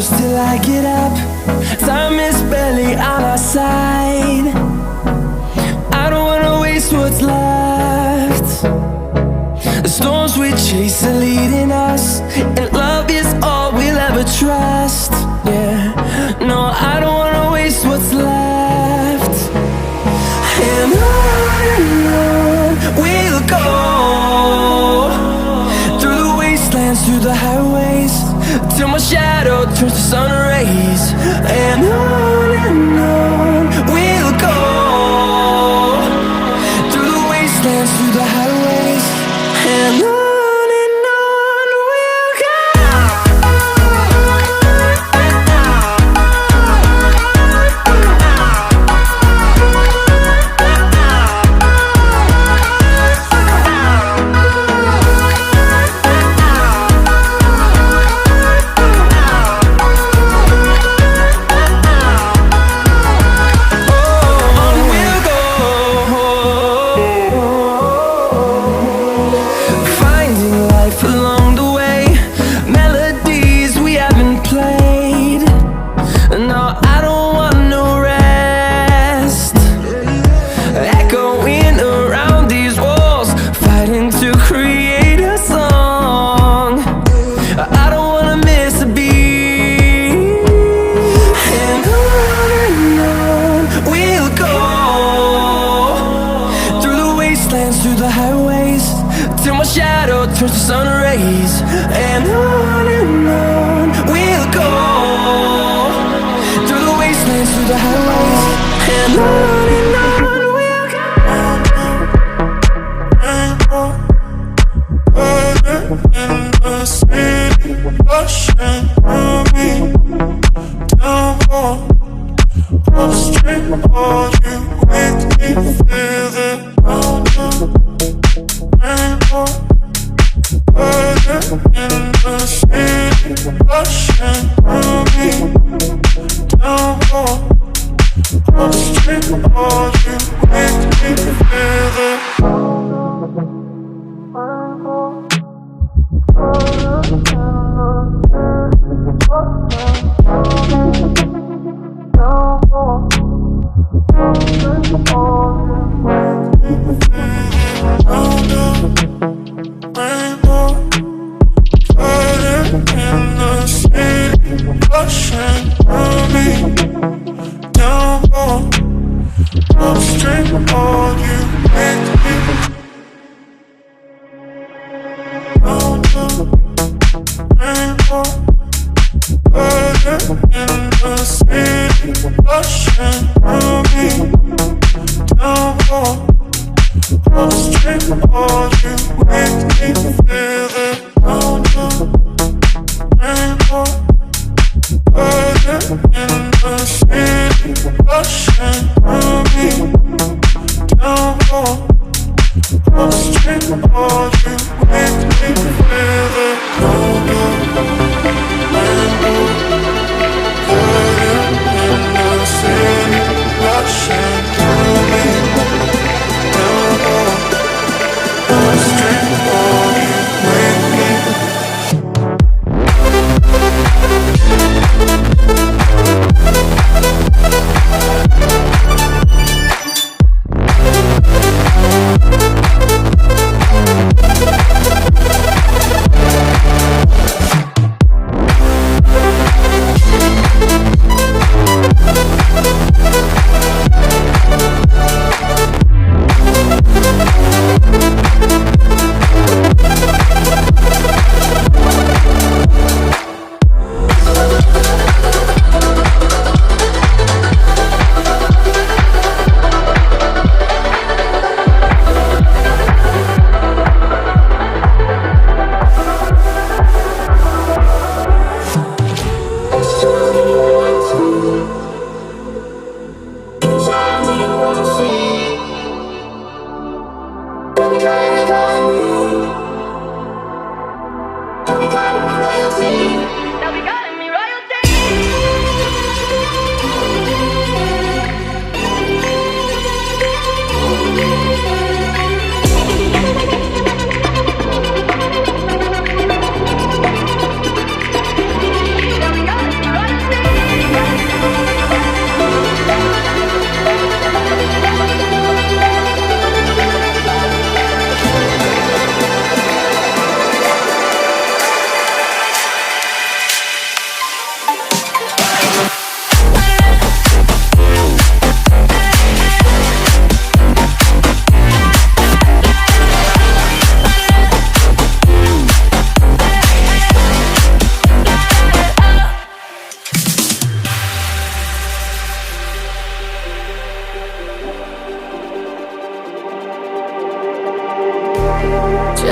close till I get up. Time is barely on our side. I don't wanna waste what's left. The storms we chase are leading us, and love is all we'll ever trust. Yeah, no, I don't wanna waste what's left. And on we'll go, through the wastelands, through the highways, till my shadow turns to sun rays. And on we'll go, through the wastelands, through the highways, and on. Through the highways, till my shadow turns to sun rays. And on we'll go, through the wastelands, through the highways, and on we'll go. In the city, rushing through me, down more, upstream, all you make me feel it. In the city, rushing through me, down more, upstream, all you make me feel it.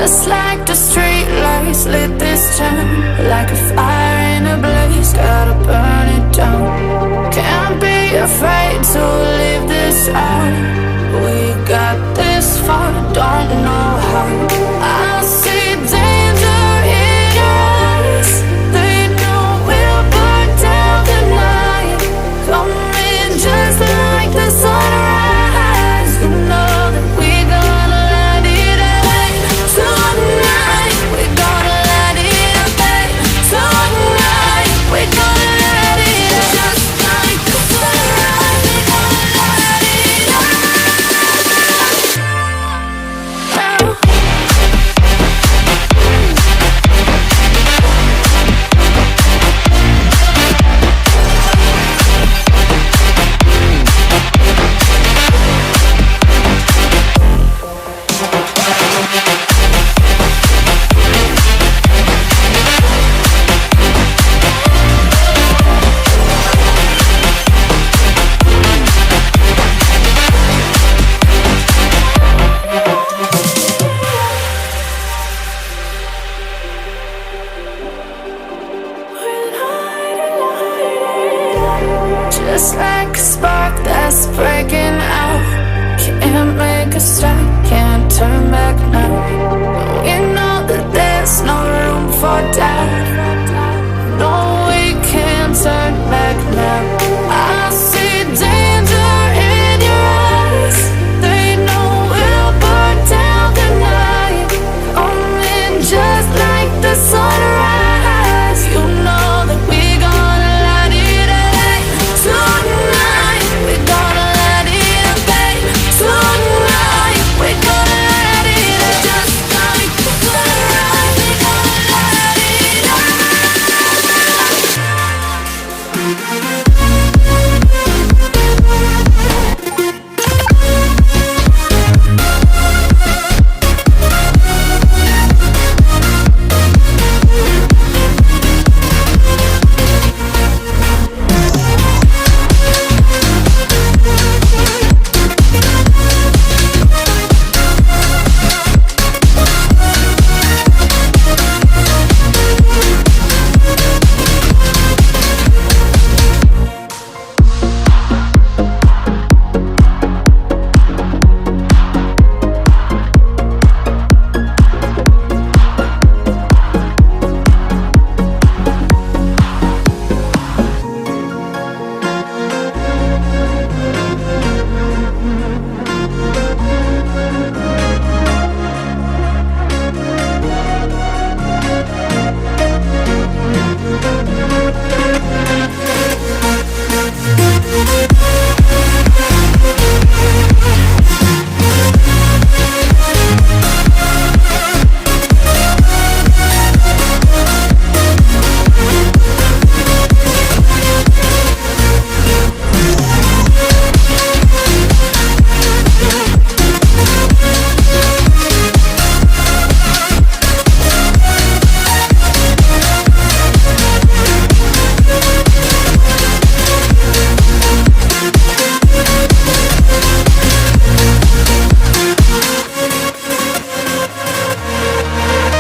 Just like the street lights lit this town, like a fire in a blaze, gotta burn it down. Can't be afraid to leave this out. We got this far, don't know how. I see danger in our eyes. They know we'll burn down the night. Coming just like the sunrise. You know that we gonna let it out. Tonight we gonna let it out. Tonight we gonna let it out. Just like the sunrise, we gonna let it out. Just like a spark.